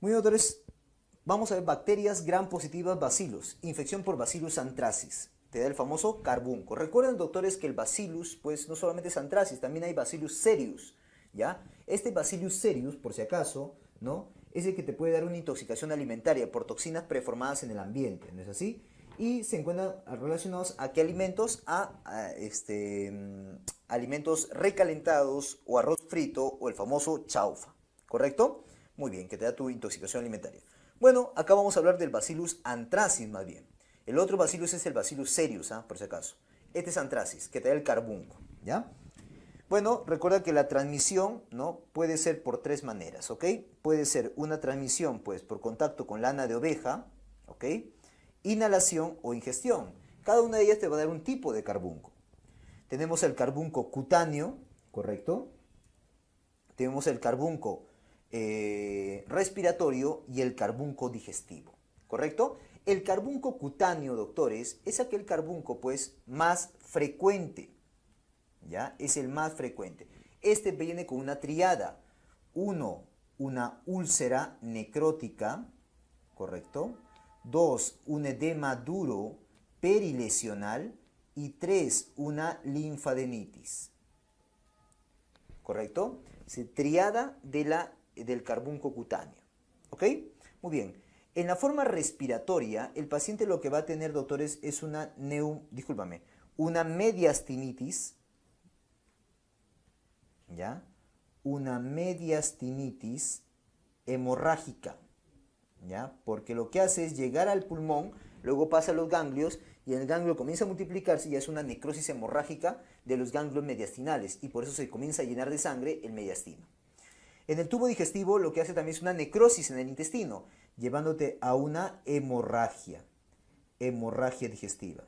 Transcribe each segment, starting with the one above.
Muy bien, doctores, vamos a ver bacterias gram positivas bacillus, infección por Bacillus anthracis. Te da el famoso carbunco. Recuerden, doctores, que el Bacillus, pues no solamente es anthracis, también hay Bacillus cereus, ¿ya? Este Bacillus cereus, por si acaso, ¿no? Es el que te puede dar una intoxicación alimentaria por toxinas preformadas en el ambiente, ¿no es así? Y se encuentran relacionados a qué alimentos, alimentos recalentados o arroz frito o el famoso chaufa, ¿correcto? Muy bien, que te da tu intoxicación alimentaria. Bueno, acá vamos a hablar del Bacillus anthracis más bien. El otro Bacillus es el Bacillus cereus, por si acaso. Este es anthracis, que te da el carbunco, ¿ya? Bueno, recuerda que la transmisión, ¿no?, puede ser por tres maneras, ¿ok? Puede ser una transmisión, pues, por contacto con lana de oveja, ¿ok? Inhalación o ingestión. Cada una de ellas te va a dar un tipo de carbunco. Tenemos el carbunco cutáneo, ¿correcto? Tenemos el carbunco respiratorio y el carbunco digestivo, ¿correcto? El carbunco cutáneo, doctores, es aquel carbunco, pues, más frecuente, ¿ya? Es el más frecuente. Este viene con una triada. 1, una úlcera necrótica, ¿correcto? 2, un edema duro perilesional. Y 3, una linfadenitis, ¿correcto? Triada del carbunco cutáneo, ¿ok? Muy bien. En la forma respiratoria, el paciente lo que va a tener, doctores, es una mediastinitis, ¿ya? Una mediastinitis hemorrágica, ¿ya? Porque lo que hace es llegar al pulmón, luego pasa a los ganglios y el ganglio comienza a multiplicarse y ya es una necrosis hemorrágica de los ganglios mediastinales y por eso se comienza a llenar de sangre el mediastino. En el tubo digestivo lo que hace también es una necrosis en el intestino, llevándote a una hemorragia digestiva.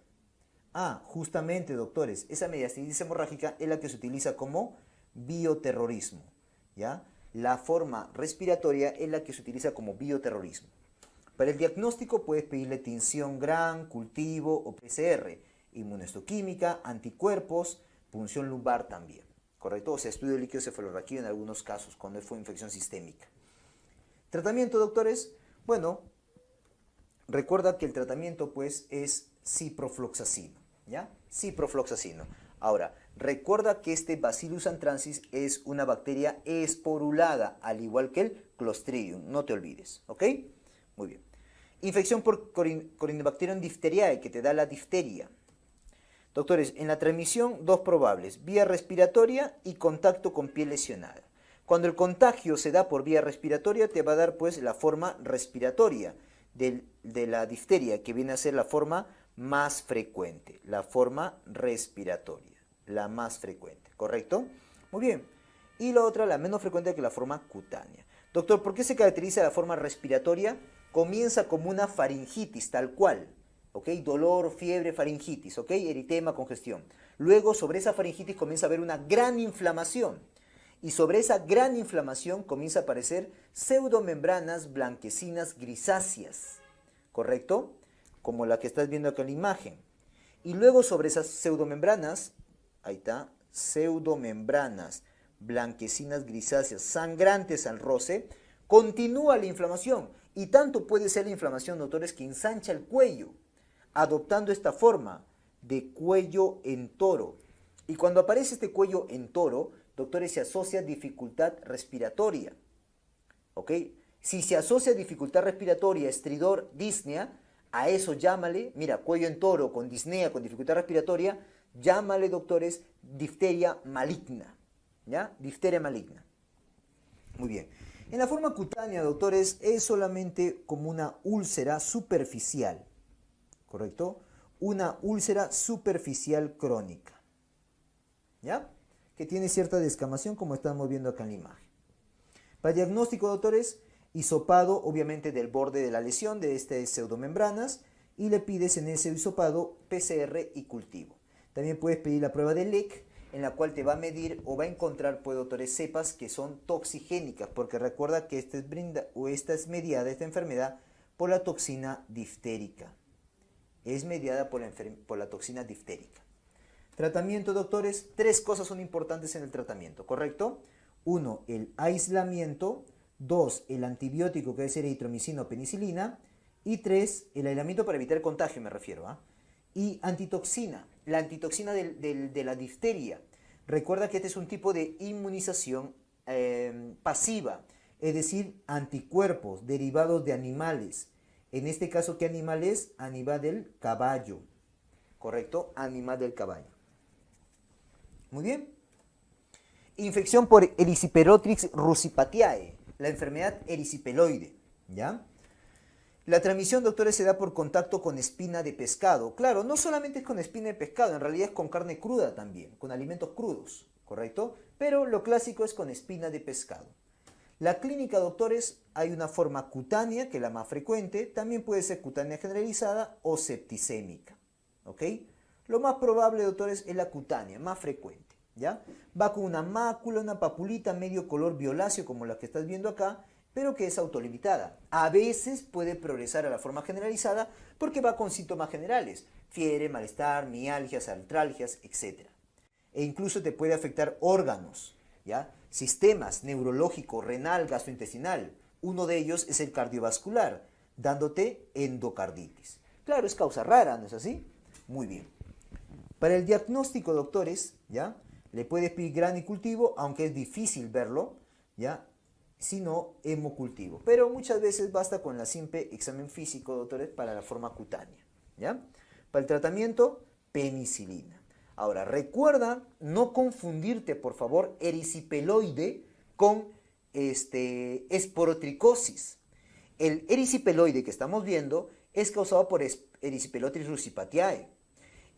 Justamente, doctores, esa mediastinitis hemorrágica es la que se utiliza como bioterrorismo, ¿ya? La forma respiratoria es la que se utiliza como bioterrorismo. Para el diagnóstico puedes pedirle tinción Gram, cultivo o PCR, inmunohistoquímica, anticuerpos, punción lumbar también, ¿correcto? O sea, estudio de líquido cefalorraquídeo en algunos casos, cuando fue infección sistémica. ¿Tratamiento, doctores? Bueno, recuerda que el tratamiento, pues, es ciprofloxacino, ¿ya? Ciprofloxacino. Ahora, recuerda que este Bacillus anthracis es una bacteria esporulada, al igual que el Clostridium, no te olvides, ¿ok? Muy bien. Infección por Corynebacterium diphtheriae, que te da la difteria. Doctores, en la transmisión, dos probables, vía respiratoria y contacto con piel lesionada. Cuando el contagio se da por vía respiratoria, te va a dar, pues, la forma respiratoria de la difteria, que viene a ser la forma más frecuente, la forma respiratoria, la más frecuente, ¿correcto? Muy bien. Y la otra, la menos frecuente, que la forma cutánea. Doctor, ¿por qué se caracteriza la forma respiratoria? Comienza como una faringitis, tal cual, ¿ok? Dolor, fiebre, faringitis, ¿ok? Eritema, congestión. Luego, sobre esa faringitis comienza a haber una gran inflamación. Y sobre esa gran inflamación comienza a aparecer pseudomembranas blanquecinas grisáceas, ¿correcto? Como la que estás viendo acá en la imagen. Y luego sobre esas pseudomembranas, ahí está, pseudomembranas blanquecinas grisáceas, sangrantes al roce, continúa la inflamación. Y tanto puede ser la inflamación, doctores, que ensancha el cuello, adoptando esta forma de cuello en toro. Y cuando aparece este cuello en toro, doctores, se asocia dificultad respiratoria, ¿ok? Si se asocia dificultad respiratoria, estridor, disnea, a eso llámale, mira, cuello en toro con disnea, con dificultad respiratoria, llámale, doctores, difteria maligna, ¿ya? Difteria maligna. Muy bien. En la forma cutánea, doctores, es solamente como una úlcera superficial, ¿correcto? Una úlcera superficial crónica, ¿ya? Que tiene cierta descamación, como estamos viendo acá en la imagen. Para diagnóstico, doctores, hisopado, obviamente, del borde de la lesión de estas pseudomembranas, y le pides en ese hisopado PCR y cultivo. También puedes pedir la prueba de Lick, en la cual te va a medir o va a encontrar, pues, doctores, cepas que son toxigénicas, porque recuerda que esta es mediada, esta enfermedad, por la toxina diftérica. Es mediada por la toxina diftérica. Tratamiento, doctores, tres cosas son importantes en el tratamiento, ¿correcto? 1, el aislamiento. 2, el antibiótico que es eritromicina o penicilina. Y 3, el aislamiento para evitar el contagio, me refiero. Y antitoxina, la antitoxina de la difteria. Recuerda que este es un tipo de inmunización pasiva, es decir, anticuerpos derivados de animales. En este caso, ¿qué animal es? Animal del caballo. ¿Correcto? Animal del caballo. Muy bien. Infección por Erysipelotrix russipatiae, la enfermedad erisipeloide. ¿Ya? La transmisión, doctores, se da por contacto con espina de pescado. Claro, no solamente es con espina de pescado, en realidad es con carne cruda también, con alimentos crudos, ¿correcto? Pero lo clásico es con espina de pescado. La clínica, doctores, hay una forma cutánea, que es la más frecuente, también puede ser cutánea generalizada o septicémica, ¿ok? Lo más probable, doctores, es la cutánea, más frecuente, ¿ya? Va con una mácula, una papulita medio color violáceo, como la que estás viendo acá, pero que es autolimitada. A veces puede progresar a la forma generalizada porque va con síntomas generales, fiebre, malestar, mialgias, artralgias, etc. E incluso te puede afectar órganos, ¿ya? Sistemas neurológico, renal, gastrointestinal. Uno de ellos es el cardiovascular, dándote endocarditis. Claro, es causa rara, ¿no es así? Muy bien. Para el diagnóstico, doctores, ¿ya? Le puedes pedir granicultivo, aunque es difícil verlo, ¿ya? Sino hemocultivo. Pero muchas veces basta con la simple examen físico, doctores, para la forma cutánea, ¿ya? Para el tratamiento, penicilina. Ahora, recuerda no confundirte, por favor, erisipeloide con esporotricosis. El erisipeloide que estamos viendo es causado por Erysipelotrix russipatiae.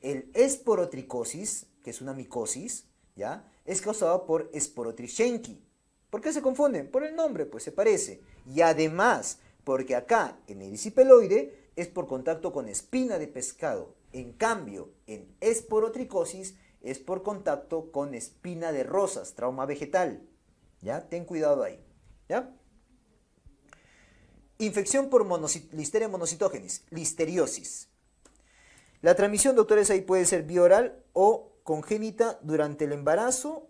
El esporotricosis, que es una micosis, ¿ya? Es causado por Sporotrichenki. ¿Por qué se confunden? Por el nombre, pues se parece. Y además, porque acá en erisipeloide es por contacto con espina de pescado. En cambio, en esporotricosis es por contacto con espina de rosas, trauma vegetal. ¿Ya? Ten cuidado ahí. ¿Ya? Infección por Listeria monocitógenes, listeriosis. La transmisión, doctores, ahí puede ser vía oral o congénita durante el embarazo,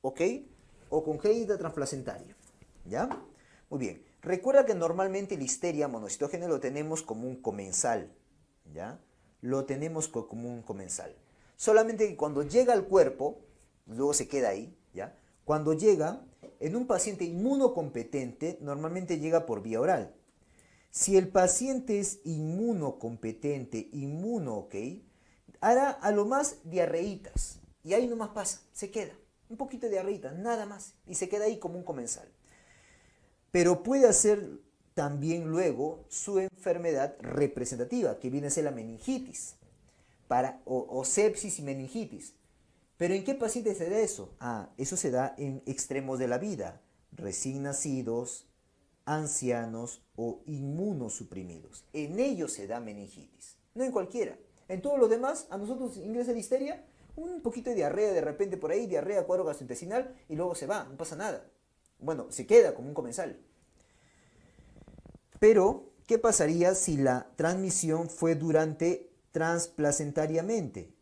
¿ok? O congénita transplacentaria, ¿ya? Muy bien. Recuerda que normalmente Listeria monocitógena lo tenemos como un comensal, ¿ya? Lo tenemos como un comensal. Solamente que cuando llega al cuerpo, luego se queda ahí, ¿ya? Cuando llega, en un paciente inmunocompetente, normalmente llega por vía oral. Si el paciente es inmunocompetente, ¿ok? Hará a lo más diarreitas. Y ahí nomás pasa, se queda. Un poquito de diarreitas, nada más. Y se queda ahí como un comensal. Pero puede hacer también luego su enfermedad representativa, que viene a ser la meningitis. O sepsis y meningitis. ¿Pero en qué paciente se da eso? Eso se da en extremos de la vida. Recién nacidos, ancianos o inmunosuprimidos. En ellos se da meningitis, no en cualquiera. En todos los demás, a nosotros ingresa listeria, un poquito de diarrea de repente por ahí, diarrea, cuadro gastrointestinal, y luego se va, no pasa nada. Bueno, se queda como un comensal. Pero, ¿qué pasaría si la transmisión fue durante transplacentariamente?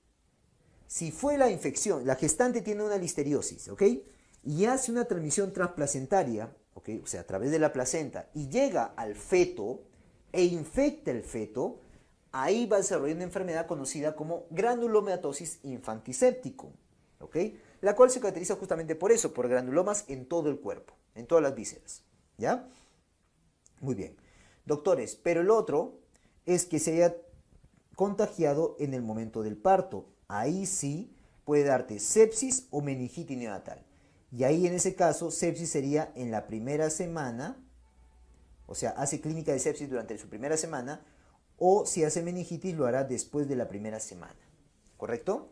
Si fue la infección, la gestante tiene una listeriosis, ¿ok? Y hace una transmisión transplacentaria, ¿okay? O sea, a través de la placenta, y llega al feto e infecta el feto, ahí va a desarrollar una enfermedad conocida como granulomatosis infantiséptico, ¿ok? La cual se caracteriza justamente por eso, por granulomas en todo el cuerpo, en todas las vísceras, ¿ya? Muy bien. Doctores, pero el otro es que se haya contagiado en el momento del parto. Ahí sí puede darte sepsis o meningitis neonatal. Y ahí en ese caso, sepsis sería en la primera semana, o sea, hace clínica de sepsis durante su primera semana, o si hace meningitis lo hará después de la primera semana. ¿Correcto?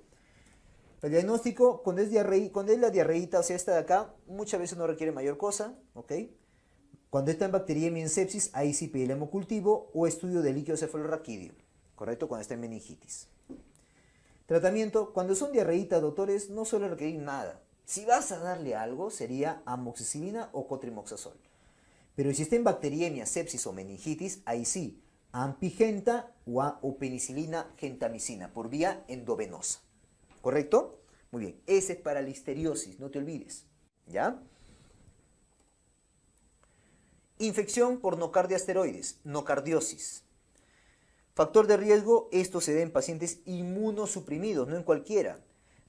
El diagnóstico, cuando es la diarreíta, o sea, esta de acá, muchas veces no requiere mayor cosa, ¿ok? Cuando está en bacteriemia y en sepsis, ahí sí pide el hemocultivo o estudio de líquido cefalorraquídeo, ¿correcto? Cuando está en meningitis. Tratamiento, cuando son diarreitas, doctores, no suele requerir nada. Si vas a darle algo, sería amoxicilina o cotrimoxazol. Pero si está en bacteriemia, sepsis o meningitis, ahí sí, ampigenta o penicilina gentamicina por vía endovenosa. ¿Correcto? Muy bien, ese es para listeriosis, no te olvides. ¿Ya? Infección por nocardia asteroides, nocardiosis. Factor de riesgo, esto se da en pacientes inmunosuprimidos, no en cualquiera.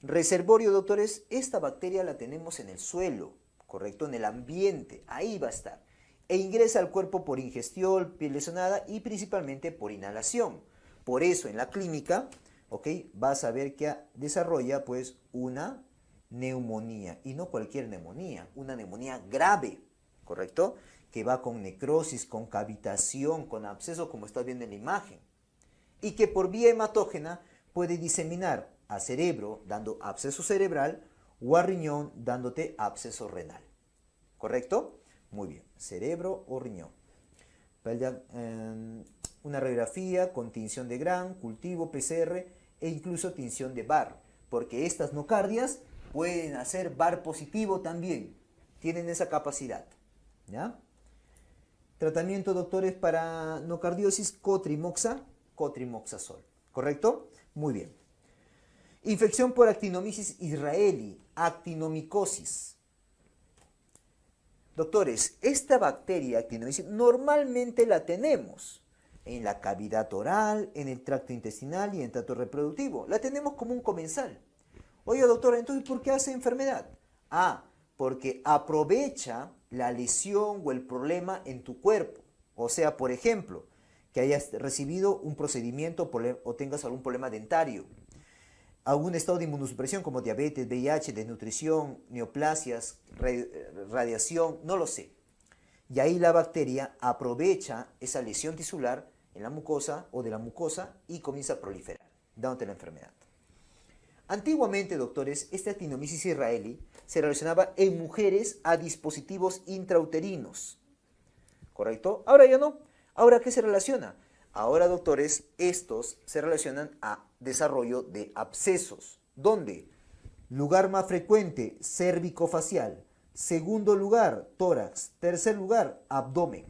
Reservorio, doctores, esta bacteria la tenemos en el suelo, ¿correcto? En el ambiente, ahí va a estar. E ingresa al cuerpo por ingestión, piel lesionada y principalmente por inhalación. Por eso en la clínica, ¿ok? Vas a ver que desarrolla pues una neumonía, y no cualquier neumonía, una neumonía grave, ¿correcto? Que va con necrosis, con cavitación, con absceso, como estás viendo en la imagen. Y que por vía hematógena puede diseminar a cerebro dando absceso cerebral o a riñón dándote absceso renal. ¿Correcto? Muy bien. Cerebro o riñón. Una radiografía con tinción de Gram, cultivo, PCR e incluso tinción de Barr. Porque estas nocardias pueden hacer Barr positivo también. Tienen esa capacidad. ¿Ya? Tratamiento, doctores, para nocardiosis, cotrimoxazol. ¿Correcto? Muy bien. Infección por actinomisis israelí, actinomicosis. Doctores, esta bacteria actinomisis normalmente la tenemos en la cavidad oral, en el tracto intestinal y en el tracto reproductivo. La tenemos como un comensal. Oye, doctor, entonces, ¿por qué hace enfermedad? Porque aprovecha la lesión o el problema en tu cuerpo. O sea, por ejemplo, que hayas recibido un procedimiento o tengas algún problema dentario, algún estado de inmunosupresión como diabetes, VIH, desnutrición, neoplasias, radiación, no lo sé. Y ahí la bacteria aprovecha esa lesión tisular en la mucosa o de la mucosa y comienza a proliferar, dándote la enfermedad. Antiguamente, doctores, esta actinomisis israelí se relacionaba en mujeres a dispositivos intrauterinos. ¿Correcto? Ahora ya no. ¿Ahora qué se relaciona? Ahora, doctores, estos se relacionan a desarrollo de abscesos. ¿Dónde? Lugar más frecuente, cérvico-facial. Segundo lugar, tórax. Tercer lugar, abdomen.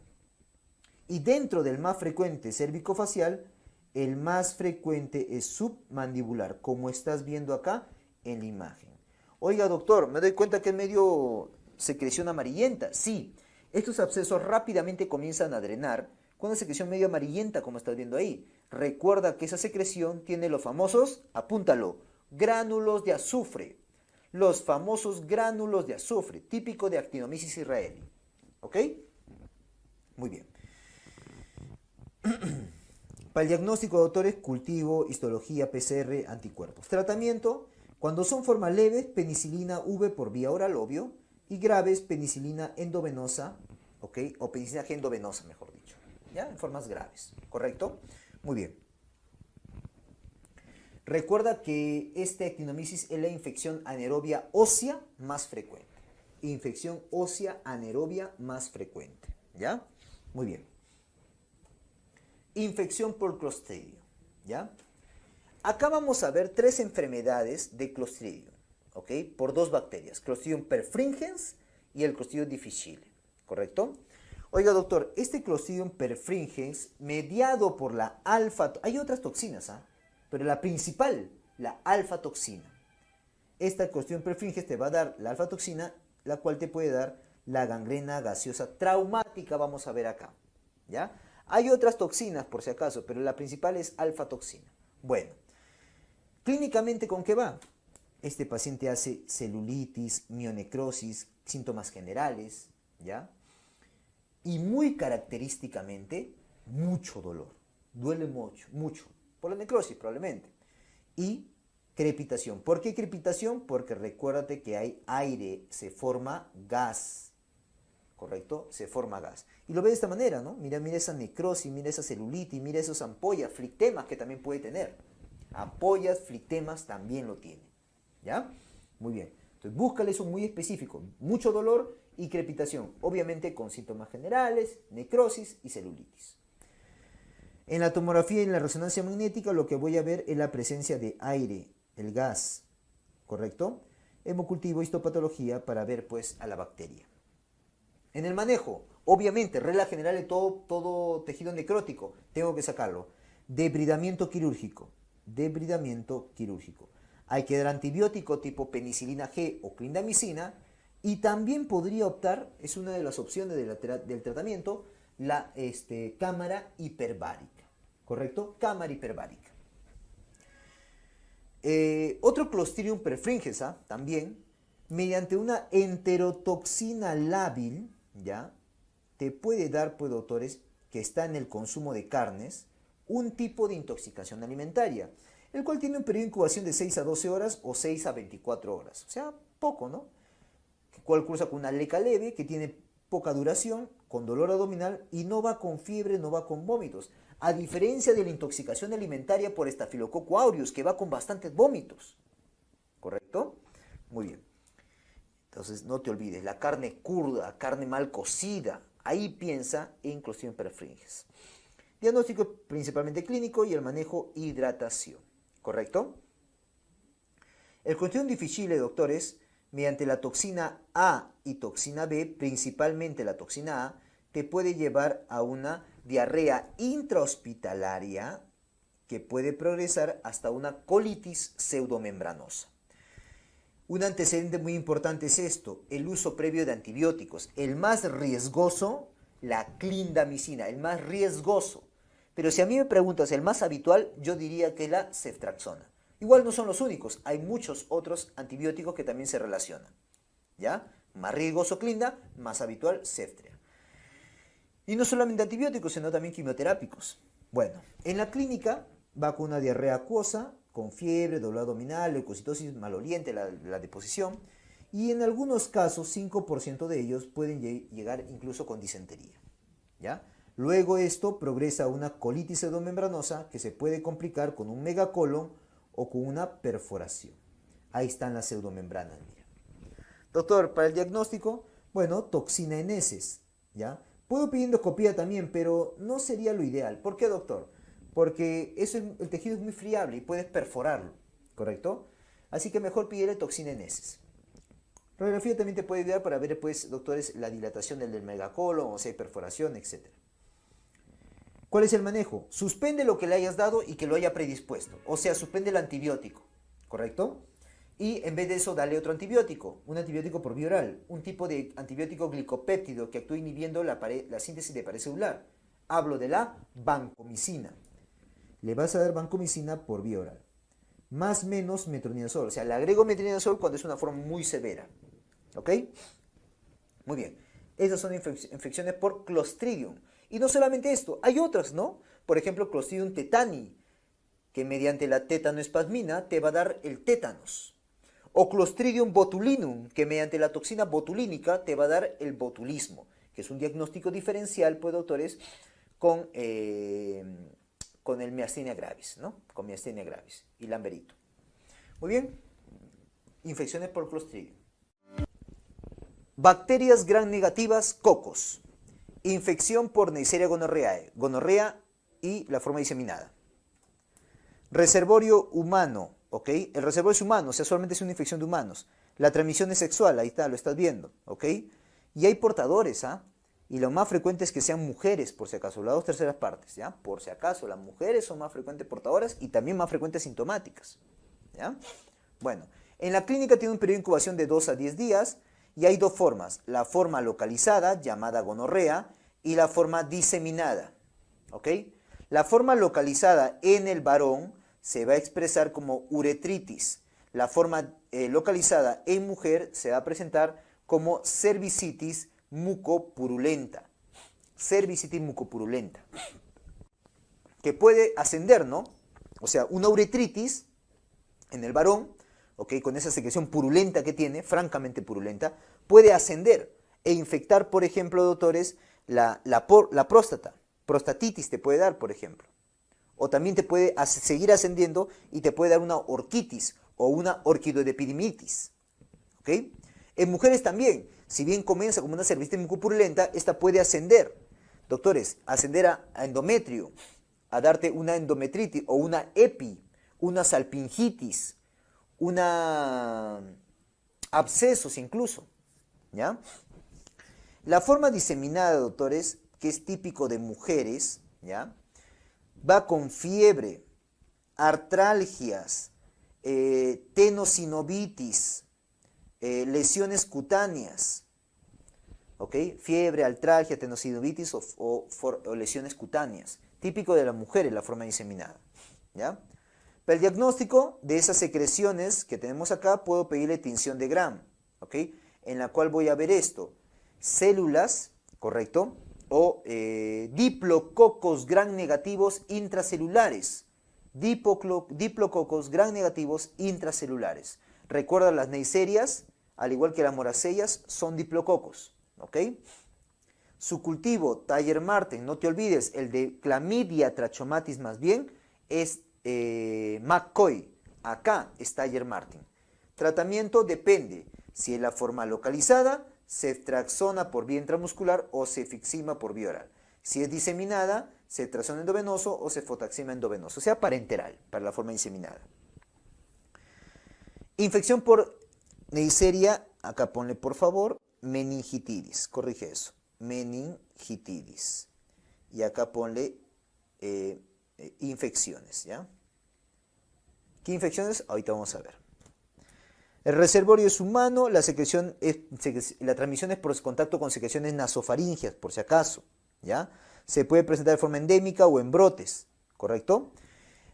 Y dentro del más frecuente cérvico-facial, el más frecuente es submandibular, como estás viendo acá en la imagen. Oiga, doctor, me doy cuenta que es medio secreción amarillenta. Sí, estos abscesos rápidamente comienzan a drenar con una secreción medio amarillenta, como estás viendo ahí. Recuerda que esa secreción tiene los famosos, apúntalo, gránulos de azufre. Los famosos gránulos de azufre, típico de actinomisis israelí. ¿Ok? Muy bien. Para el diagnóstico, doctores, cultivo, histología, PCR, anticuerpos. Tratamiento, cuando son formas leves, penicilina V por vía oral, obvio, y graves, penicilina endovenosa, ¿ok? O penicilina G endovenosa, mejor dicho, ¿ya? En formas graves, ¿correcto? Muy bien. Recuerda que esta actinomisis es la infección anaerobia ósea más frecuente. Infección ósea anaerobia más frecuente, ¿ya? Muy bien. Infección por Clostridium, ¿ya? Acá vamos a ver 3 enfermedades de Clostridium, ¿ok? Por 2 bacterias, Clostridium perfringens y el Clostridium difficile, ¿correcto? Oiga, doctor, este Clostridium perfringens, mediado por la alfa... Hay otras toxinas, pero la principal, la alfa-toxina. Esta Clostridium perfringens te va a dar la alfa-toxina, la cual te puede dar la gangrena gaseosa traumática, vamos a ver acá, ¿ya? Hay otras toxinas, por si acaso, pero la principal es alfa-toxina. Bueno, clínicamente, ¿con qué va? Este paciente hace celulitis, mionecrosis, síntomas generales, ¿ya? Y muy característicamente, mucho dolor. Duele mucho, mucho. Por la necrosis, probablemente. Y crepitación. ¿Por qué crepitación? Porque recuérdate que hay aire, se forma gas. ¿Correcto? Se forma gas. Y lo ve de esta manera, ¿no? Mira, mira esa necrosis, mira esa celulitis, mira esos ampollas, flictemas que también puede tener. Ampollas, flictemas también lo tiene. ¿Ya? Muy bien. Entonces, búscale eso muy específico. Mucho dolor y crepitación. Obviamente con síntomas generales, necrosis y celulitis. En la tomografía y en la resonancia magnética lo que voy a ver es la presencia de aire, el gas. ¿Correcto? Hemocultivo, histopatología para ver pues a la bacteria. En el manejo, obviamente, regla general de todo tejido necrótico, tengo que sacarlo. Debridamiento quirúrgico. Debridamiento quirúrgico. Hay que dar antibiótico tipo penicilina G o clindamicina Y también podría optar, es una de las opciones del tratamiento, la cámara hiperbárica, ¿correcto? Cámara hiperbárica. Otro Clostridium perfringens, también, mediante una enterotoxina lábil, ¿ya? Te puede dar, pues, doctores, que está en el consumo de carnes, un tipo de intoxicación alimentaria, el cual tiene un periodo de incubación de 6 a 12 horas o 6 a 24 horas. O sea, poco, ¿no? El cual cursa con una leca leve, que tiene poca duración, con dolor abdominal y no va con fiebre, no va con vómitos. A diferencia de la intoxicación alimentaria por Staphylococcus aureus, que va con bastantes vómitos. ¿Correcto? Muy bien. Entonces, no te olvides, la carne cruda, carne mal cocida, ahí piensa en Clostridium perfringens. Diagnóstico principalmente clínico y el manejo hidratación. ¿Correcto? El Clostridium difficile, doctores, mediante la toxina A y toxina B, principalmente la toxina A, te puede llevar a una diarrea intrahospitalaria que puede progresar hasta una colitis pseudomembranosa. Un antecedente muy importante es esto, el uso previo de antibióticos. El más riesgoso, la clindamicina, el más riesgoso. Pero si a mí me preguntas el más habitual, yo diría que la ceftriaxona. Igual no son los únicos, hay muchos otros antibióticos que también se relacionan. ¿Ya? Más riesgoso clinda, más habitual ceftria. Y no solamente antibióticos, sino también quimioterápicos. Bueno, en la clínica va con una diarrea acuosa, con fiebre, dolor abdominal, leucocitosis maloliente, la deposición, y en algunos casos, 5% de ellos pueden llegar incluso con disentería. ¿Ya? Luego esto progresa a una colitis pseudomembranosa que se puede complicar con un megacolon o con una perforación. Ahí están las pseudomembranas, mira. Doctor, para el diagnóstico, bueno, toxina en heces, ¿ya? Puedo pedir endoscopía también, pero no sería lo ideal. ¿Por qué, doctor? Porque el tejido es muy friable y puedes perforarlo, ¿correcto? Así que mejor pídele toxina en heces. Radiografía también te puede ayudar para ver, pues, doctores, la dilatación del megacolon, o sea, perforación, etc. ¿Cuál es el manejo? Suspende lo que le hayas dado y que lo haya predispuesto. O sea, suspende el antibiótico, ¿correcto? Y en vez de eso, dale otro antibiótico, un antibiótico por vía oral, un tipo de antibiótico glicopéptido que actúa inhibiendo la síntesis de pared celular. Hablo de la vancomicina. Le vas a dar vancomicina por vía oral. Más menos metronidazol. O sea, le agrego metronidazol cuando es una forma muy severa. ¿Ok? Muy bien. Esas son infecciones por Clostridium. Y no solamente esto, hay otras, ¿no? Por ejemplo, Clostridium tetani, que mediante la tétanoespasmina te va a dar el tétanos. O Clostridium botulinum, que mediante la toxina botulínica te va a dar el botulismo, que es un diagnóstico diferencial, pues, doctores, con el miastenia gravis, ¿no? Con miastenia gravis y lamberito. Muy bien, infecciones por Clostridium. Bacterias gram negativas, cocos. Infección por Neisseria gonorreae, gonorrea y la forma diseminada. Reservorio humano, ¿ok? El reservorio es humano, o sea, solamente es una infección de humanos. La transmisión es sexual, ahí está, lo estás viendo, ¿ok? Y hay portadores, ¿ah? Y lo más frecuente es que sean mujeres, por si acaso, las 2/3 partes, ¿ya? Por si acaso, las mujeres son más frecuentes portadoras y también más frecuentes sintomáticas, ¿ya? Bueno, en la clínica tiene un periodo de incubación de 2 a 10 días y hay dos formas, la forma localizada, llamada gonorrea, y la forma diseminada, ¿ok? La forma localizada en el varón se va a expresar como uretritis. La forma localizada en mujer se va a presentar como cervicitis mucopurulenta. Cervicitis mucopurulenta. Que puede ascender, ¿no? O sea, una uretritis en el varón, ¿ok? Con esa secreción purulenta que tiene, francamente purulenta, puede ascender e infectar, por ejemplo, doctores, la próstata. Prostatitis te puede dar, por ejemplo. O también te puede seguir ascendiendo y te puede dar una orquitis o una orquidoepididimitis. ¿Ok? En mujeres también, si bien comienza como una cervicitis mucopurulenta, esta puede ascender. Doctores, ascender a endometrio, a darte una endometritis o una epi, una salpingitis, una abscesos incluso. ¿Ya? La forma diseminada, doctores, que es típico de mujeres, ¿ya? Va con fiebre, artralgias, tenosinovitis, lesiones cutáneas, ¿ok? Fiebre, artralgia, tenosidioides o lesiones cutáneas, típico de las mujeres la forma diseminada, ¿ya? Para el diagnóstico de esas secreciones que tenemos acá, puedo pedirle tinción de Gram, ¿ok? En la cual voy a ver esto, células, ¿correcto? O diplococos gram negativos intracelulares, diplococos gram negativos intracelulares. Recuerda, las neiserias, al igual que las moracellas, son diplococos, ¿ok? Su cultivo, Thayer-Marten, no te olvides, el de Clamidia trachomatis más bien, es McCoy. Acá es Thayer-Marten. Tratamiento depende, si es la forma localizada, ceftriaxona por vía intramuscular o cefixima por vía oral. Si es diseminada, ceftriaxona endovenoso o cefotaxima endovenoso, o sea, parenteral, para la forma diseminada. Infección por Neisseria, acá ponle por favor, meningitidis, corrige eso, meningitidis. Y acá ponle infecciones, ¿ya? ¿Qué infecciones? Ahorita vamos a ver. El reservorio es humano, la transmisión es por contacto con secreciones nasofaringeas, por si acaso, ¿ya? Se puede presentar de forma endémica o en brotes, ¿correcto?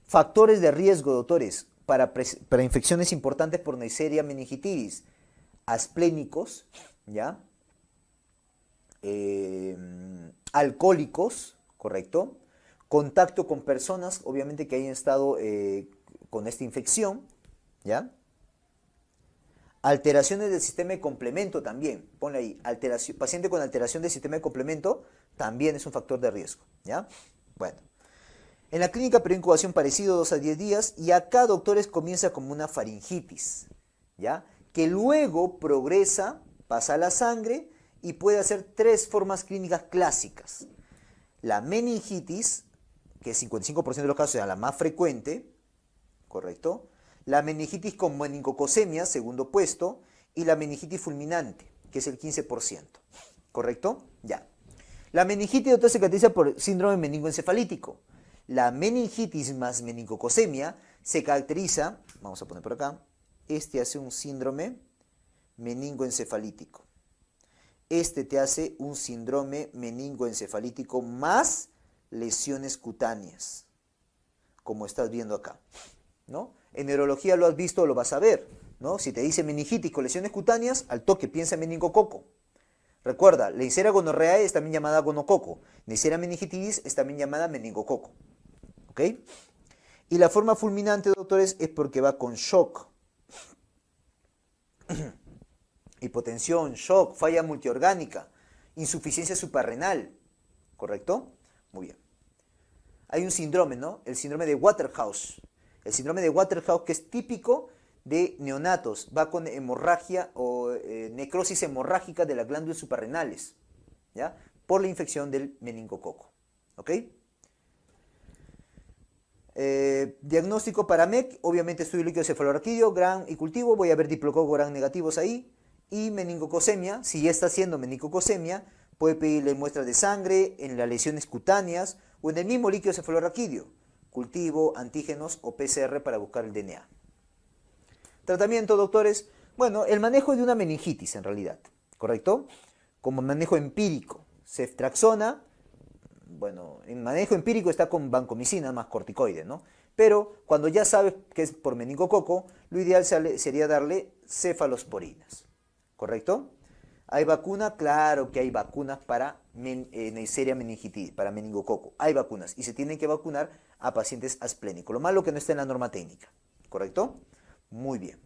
Factores de riesgo, doctores, para infecciones importantes por Neisseria meningitidis, asplénicos, ¿ya? Alcohólicos, ¿correcto? Contacto con personas, obviamente, que hayan estado con esta infección, ¿ya? Alteraciones del sistema de complemento también, ponle ahí, paciente con alteración del sistema de complemento también es un factor de riesgo, ¿ya? Bueno, en la clínica periodo de incubación parecido 2 a 10 días y acá, doctores, comienza como una faringitis, ¿ya? Que luego progresa, pasa a la sangre y puede hacer 3 formas clínicas clásicas. La meningitis, que es 55% de los casos es la más frecuente, ¿correcto? La meningitis con meningocosemia, segundo puesto, y la meningitis fulminante, que es el 15%, ¿correcto? Ya. La meningitis, doctor, se caracteriza por síndrome meningoencefalítico. La meningitis más meningocosemia se caracteriza, vamos a poner por acá, este hace un síndrome meningoencefalítico. Este te hace un síndrome meningoencefalítico más lesiones cutáneas, como estás viendo acá, ¿no? En neurología lo has visto o lo vas a ver, ¿no? Si te dice meningitis con lesiones cutáneas, al toque piensa en meningococo. Recuerda, Neisseria gonorrhoeae es también llamada gonococo. Neisseria meningitidis es también llamada meningococo. ¿Ok? Y la forma fulminante, doctores, es porque va con shock. Hipotensión, shock, falla multiorgánica, insuficiencia suprarrenal. ¿Correcto? Muy bien. Hay un síndrome, ¿no? El síndrome de Waterhouse. El síndrome de Waterhouse, que es típico de neonatos, va con hemorragia o necrosis hemorrágica de las glándulas suprarrenales, ¿ya? Por la infección del meningococo, ¿ok? Diagnóstico para MEC, obviamente estudio líquido cefalorraquídeo, Gram y cultivo, voy a ver diplococo Gram negativos ahí, y meningocosemia, si ya está haciendo meningocosemia, puede pedirle muestras de sangre en las lesiones cutáneas o en el mismo líquido cefalorraquídeo, cultivo, antígenos o PCR para buscar el DNA. Tratamiento, doctores, bueno, el manejo de una meningitis en realidad, ¿correcto? Como manejo empírico, ceftriaxona, bueno, en manejo empírico está con vancomicina más corticoide, ¿no? Pero cuando ya sabes que es por meningococo, lo ideal sería darle cefalosporinas, ¿correcto? ¿Hay vacuna? Claro que hay vacunas para Neisseria meningitidis, para meningococo. Hay vacunas y se tienen que vacunar a pacientes asplénicos. Lo malo que no está en la norma técnica, ¿correcto? Muy bien.